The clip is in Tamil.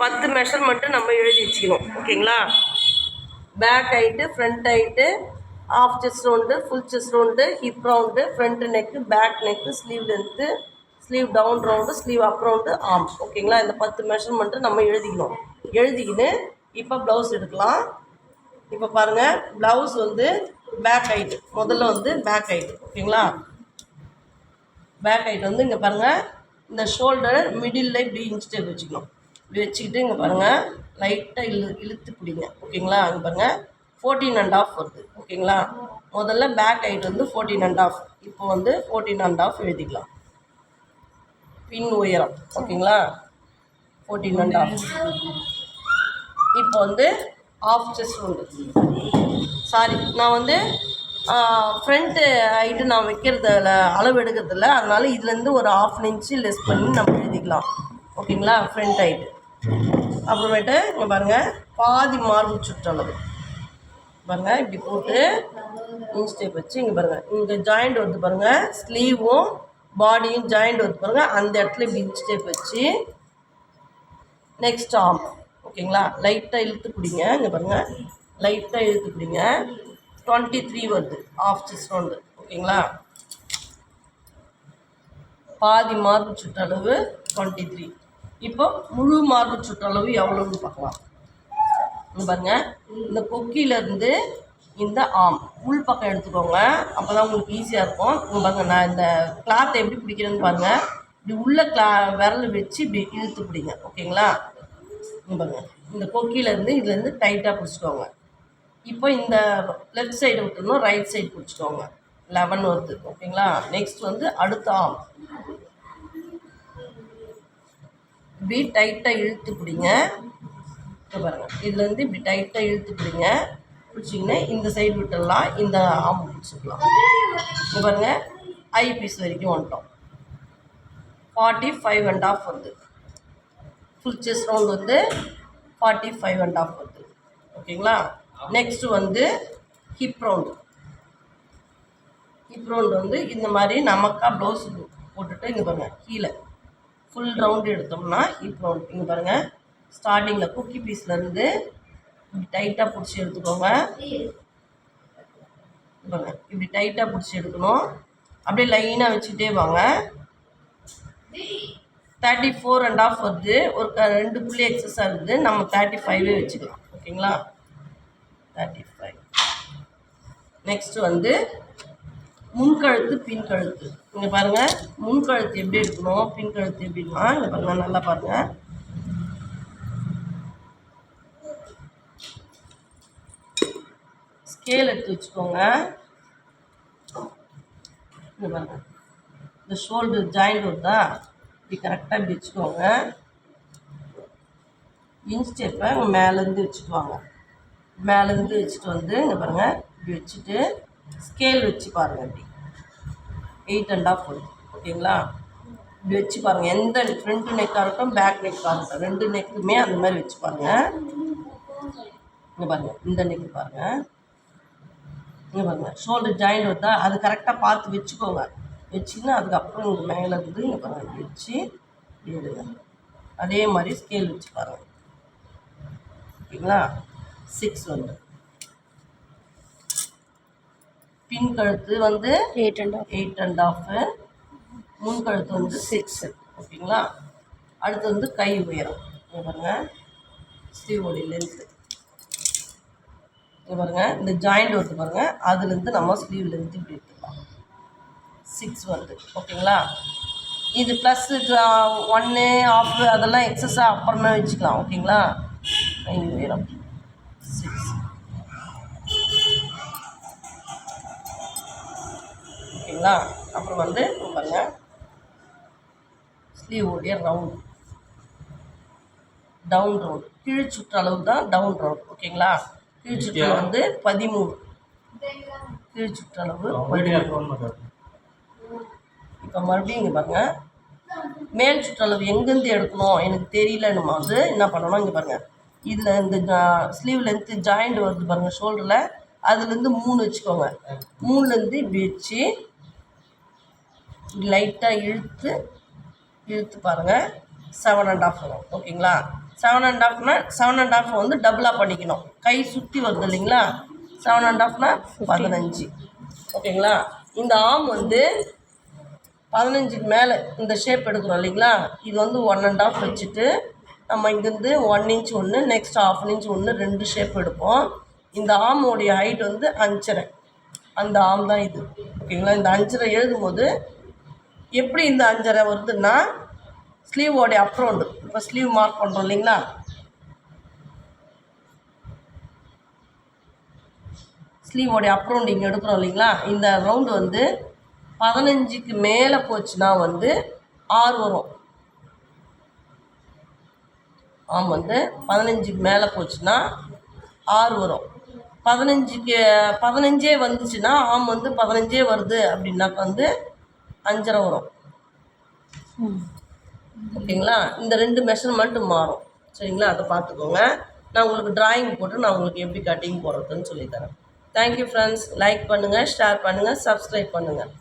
10 மெஷர்மெண்ட்டு நம்ம எழுதி வச்சுக்கணும். ஓகேங்களா? Back height, front height, half chest round, full chest round, hip round, front neck, back neck, sleeve length, sleeve down round, sleeve up round, arm. ஓகேங்களா? இந்த 10 மெஷர்மெண்ட்டு நம்ம எழுதிக்கணும். எழுதிக்கின்னு இப்போ ப்ளவுஸ் எடுக்கலாம். இப்போ பாருங்கள், ப்ளவுஸ் வந்து பேக் ஹைட்டு, முதல்ல வந்து பேக் ஹைட்டு. ஓகேங்களா? பேக் ஹைட் வந்து இங்கே பாருங்கள், இந்த ஷோல்டர் மிடில் இப்படி இன்ஸ்டேப் வச்சுக்கணும். இப்படி வச்சுக்கிட்டு இங்கே பாருங்கள், லைட்டாக இழுத்து பிடிங்க. ஓகேங்களா? இங்கே பாருங்கள் 14.5 வருது. ஓகேங்களா? முதல்ல பேக் ஹைட் வந்து 14.5. இப்போ வந்து 14.5 எழுதிக்கலாம். பின் உயரம். ஓகேங்களா? 14.5. இப்போ வந்து ஆஃப் செஸ்ட் ரவுண்டு. சாரி, நான் வந்து ஃப்ரண்ட்டு ஹைட்டு நான் வைக்கிறதில்ல, அளவு எடுக்கிறதில்ல. அதனால் இதுலேருந்து ஒரு 1/2 இன்ச்சு லெஸ் பண்ணி நம்ம எழுதிக்கலாம். ஓகேங்களா? Front height. அப்புறமேட்டு இங்கே பாருங்கள், பாதி மார்பு சுற்றளவு பாருங்கள், இப்படி போட்டு இன்ஸ்டேப் வச்சு இங்கே பாருங்கள், இங்கே ஜாயிண்ட் வருது பாருங்கள், ஸ்லீவும் பாடியும் ஜாயிண்ட் வருது பாருங்கள், அந்த இடத்துல இப்படி இன்ஸ்டேப் வச்சு நெக்ஸ்ட் ஆர்ம். ஓகேங்களா? லைட்டாக இழுத்து பிடிங்க. இங்கே பாருங்கள், லைட்டாக இழுத்து பிடிங்க. 23 வருது ஆஃப் செஸ்ட் ரவுண்டு. ஓகேங்களா? பாதி மார்பு சுற்றளவு 23. இப்போ முழு மார்பு சுற்றளவு எவ்வளோன்னு பார்க்கலாம். இங்கே பாருங்கள், இந்த கொக்கியிலேருந்து இந்த ஆம் உள் பக்கம் எடுத்துக்கோங்க. அப்போ தான் உங்களுக்கு ஈஸியாக இருக்கும். இங்கே பாருங்கள், நான் இந்த கிளாத்தை எப்படி பிடிக்கிறேன்னு பாருங்கள். இப்படி உள்ள விரல் வச்சு இப்படி இழுத்து பிடிங்க. ஓகேங்களா? இங்கே பாருங்கள், இந்த கொக்கியிலேருந்து இதுலேருந்து டைட்டாக பிடிச்சிக்கோங்க. இப்போ இந்த லெஃப்ட் சைடு விட்டுணும், ரைட் சைடு பிடிச்சிக்கோங்க. 11 வருது. ஓகேங்களா? நெக்ஸ்ட் வந்து அடுத்த ஆர்ம் இப்படி டைட்டாக இழுத்து பிடிங்க. பாருங்கள், இதுலேருந்து இப்படி டைட்டாக இழுத்து பிடிங்க. பிடிச்சிங்கன்னா இந்த சைடு விட்டுடலாம், இந்த ஆர்ம் பிடிச்சிக்கலாம். இங்கே பாருங்கள், ஐ பீஸ் வரைக்கும் வந்துட்டோம். 45.5 வருது. ஃபுல் செஸ்ட் ரவுண்ட் வந்து 45.5 வருது. ஓகேங்களா? நெக்ஸ்ட்டு வந்து ஹிப் ரவுண்டு. ஹிப் ரவுண்டு வந்து இந்த மாதிரி நமக்காக ப்ளவுஸ் போட்டுட்டு இங்கே பாருங்கள், கீழே ஃபுல் ரவுண்டு எடுத்தோம்னா ஹிப் ரவுண்டு. இங்கே பாருங்கள், ஸ்டார்டிங்கில் குக்கி பீஸ்லேருந்து இப்படி டைட்டாக பிடிச்சி எடுத்துக்கோங்க. பாருங்கள், இப்படி டைட்டாக பிடிச்சி எடுக்கணும். அப்படியே லைனாக வச்சுக்கிட்டே வாங்க. 34.5 வருது. ஒரு 2 புள்ளி எக்ஸஸாக இருக்குது. நம்ம 35 வச்சுக்கலாம். ஓகேங்களா? 35. நெக்ஸ்ட்டு வந்து முன்கழுத்து பின்கழுத்து. இங்கே பாருங்கள், முன்கழுத்து எப்படி எடுக்கணும், பின்கழுத்து எப்படின்னா இங்கே பாருங்கள், நல்லா பாருங்கள். ஸ்கேல் எடுத்து வச்சுக்கோங்க. இங்கே பாருங்கள், இந்த ஷோல்டர் ஜாயிண்ட் வருதா, இப்படி கரெக்டாக இப்படி வச்சுக்கோங்க. இன்ஸ்டெப்பை மேலேருந்து வச்சுக்குவாங்க. மேலேருந்து வச்சுட்டு வந்து இங்கே பாருங்கள், இப்படி வச்சுட்டு ஸ்கேல் வச்சு பாருங்கள். இப்படி 8.5 வருது. ஓகேங்களா? இப்படி வச்சு பாருங்கள். எந்த ஃப்ரண்ட் நெக்காக இருக்கட்டும், பேக் நெக்காக இருக்கட்டும், 2 நெக்குமே அந்த மாதிரி வச்சு பாருங்கள். இங்கே பாருங்கள், இந்த நெக்கு பாருங்கள். இங்கே பாருங்கள், ஷோல்டர் ஜாயிண்ட் வருதா, அது கரெக்டாக பார்த்து வச்சுக்கோங்க. வச்சுன்னா அதுக்கப்புறம் இங்கே மேலே இருந்து இங்கே பாருங்கள், இப்படி வச்சு இப்படி எடுங்க. அதே மாதிரி ஸ்கேல் வச்சு பாருங்கள். ஓகேங்களா? 6 வந்து பின் கழுத்து வந்து 8.5, முன் கழுத்து வந்து 6. ஓகேங்களா? அடுத்து வந்து கை உயரம். இங்கே பாருங்கள், ஸ்லீவோட லென்த்து. இங்கே பாருங்கள், இந்த ஜாயிண்ட் வருது பாருங்கள், அதுலேருந்து நம்ம ஸ்லீவ் லென்த்து இப்படி எடுத்துக்கலாம். 6 வருது. ஓகேங்களா? இது ப்ளஸ் 1 ஆஃப் அதெல்லாம் எக்ஸஸாக அப்புறமே வச்சுக்கலாம். ஓகேங்களா? கை உயரம் 6. ஓகேங்களா? அப்புறம் வந்து பாருங்கள், ஸ்லீவோடைய ரவுண்டு, டவுன் ரவுண்டு, கீழ் சுற்றளவு தான் டவுன் ரவுண்ட். ஓகேங்களா? கீழ் சுற்றளவு வந்து 13. கீழ் சுற்றளவு 13. இப்போ மறுபடியும் இங்கே பாருங்கள், மேல் சுற்றளவு எங்கேருந்து எடுக்கணும் எனக்கு தெரியலன்னு வந்து என்ன பண்ணணும். இங்கே பாருங்கள், இதில் இந்த ஸ்லீவ் லென்த்து ஜாயிண்ட் வருது பாருங்கள் ஷோல்டரில், அதுலேருந்து 3 வச்சுக்கோங்க. 3லேருந்து இப்படி வச்சு லைட்டாக இழுத்து பாருங்கள், 7.5 வரும். ஓகேங்களா? 7.5னா 7.5 வந்து டபுளாக பண்ணிக்கணும். கை சுற்றி வருது இல்லைங்களா, 7.5னா 15. ஓகேங்களா. இந்த ஆம் வந்து 15க்கு மேலே இந்த ஷேப் எடுக்கிறோம் இல்லைங்களா, இது வந்து 1.5 வச்சுட்டு நம்ம இங்கேருந்து 1 இன்ச் ஒன்று, நெக்ஸ்ட் 1/2 இன்ச் ஒன்று, 2 ஷேப் எடுப்போம். இந்த ஆமோடைய ஹைட் வந்து 5.5, அந்த ஆம் தான் இது. ஓகேங்களா. இந்த 5.5 எழுதும்போது எப்படி இந்த 5.5 வருதுன்னா, ஸ்லீவோடைய அப் ரவுண்டு, இப்போ ஸ்லீவ் மார்க் பண்ணுறோம் இல்லைங்களா, ஸ்லீவோடைய அப் ரவுண்டு இங்கே எடுக்கிறோம் இல்லைங்களா, இந்த ரவுண்டு வந்து 15க்கு மேலே போச்சுன்னா வந்து 6 வரும். ஆம் வந்து 15க்கு மேலே போச்சுன்னா 6 வரும். 15 வந்துச்சுன்னா ஆம் வந்து 15 வருது அப்படின்னாக்க வந்து 5.5 வரும். ஓகேங்களா. இந்த 2 மெஷர்மெண்ட்டு மாறும். சரிங்களா, அதை பார்த்துக்கோங்க. நான் உங்களுக்கு டிராயிங் போட்டு நான் உங்களுக்கு எப்படி கட்டிங் போடுறதுன்னு சொல்லித்தரேன். Thank you friends. லைக் பண்ணுங்கள், ஷேர் பண்ணுங்கள், சப்ஸ்கிரைப் பண்ணுங்கள்.